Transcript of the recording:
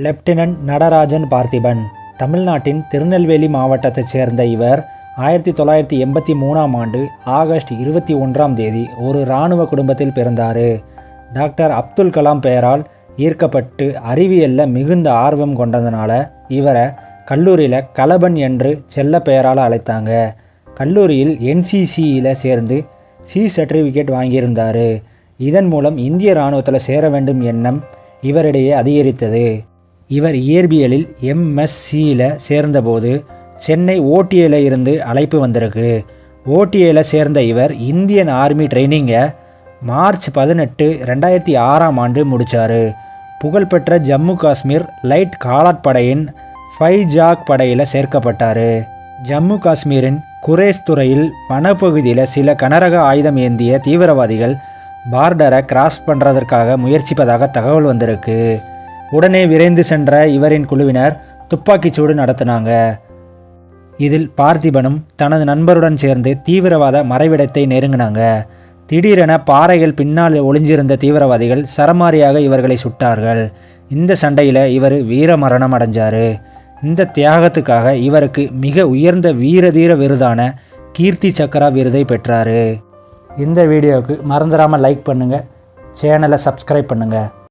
Lieutenant Natarajan Parthiban தமிழ்நாட்டின் திருநெல்வேலி மாவட்டத்தைச் சேர்ந்த இவர் 1983ஆம் ஆண்டு ஆகஸ்ட் 21ஆம் தேதி ஒரு இராணுவ குடும்பத்தில் பிறந்தார். டாக்டர் அப்துல் கலாம் பெயரால் ஈர்க்கப்பட்டு அறிவியலில் மிகுந்த ஆர்வம் கொண்டதுனால இவரை கல்லூரியில் கலபன் என்று செல்ல பெயரால் அழைத்தாங்க. கல்லூரியில் NCCயில் சேர்ந்து C சர்டிஃபிகேட் வாங்கியிருந்தார். இதன் மூலம் இந்திய இராணுவத்தில் சேர வேண்டும் எண்ணம் இவரிடையே அதிகரித்தது. இவர் இயற்பியலில் MSCயில் சேர்ந்தபோது சென்னை OTAல இருந்து அழைப்பு வந்திருக்கு. OTAல சேர்ந்த இவர் இந்தியன் ஆர்மி ட்ரைனிங்கை மார்ச் 18, 2006ஆம் ஆண்டு முடித்தார். புகழ்பெற்ற ஜம்மு காஷ்மீர் லைட் காலாட் படையின் ஃபைஜாக் படையில் சேர்க்கப்பட்டார். ஜம்மு காஷ்மீரின் குரேஸ் துறையில் வனப்பகுதியில் சில கனரக ஆயுதம் ஏந்திய தீவிரவாதிகள் பார்டரை கிராஸ் பண்ணுறதற்காக முயற்சிப்பதாக தகவல் வந்திருக்கு. உடனே விரைந்து சென்ற இவரின் குழுவினர் துப்பாக்கிச்சூடு நடத்தினாங்க. இதில் பார்த்திபனும் தனது நண்பருடன் சேர்ந்து தீவிரவாத மறைவிடத்தை நெருங்கினாங்க. திடீரென பாறைகள் பின்னால் ஒளிஞ்சிருந்த தீவிரவாதிகள் சரமாரியாக இவர்களை சுட்டார்கள். இந்த சண்டையில் இவர் வீரமரணம் அடைஞ்சார். இந்த தியாகத்துக்காக இவருக்கு மிக உயர்ந்த வீரதீர விருதான கீர்த்தி சக்ரா விருதை பெற்றார். இந்த வீடியோவுக்கு மறந்துடாமல் லைக் பண்ணுங்கள், சேனலை சப்ஸ்கிரைப் பண்ணுங்கள்.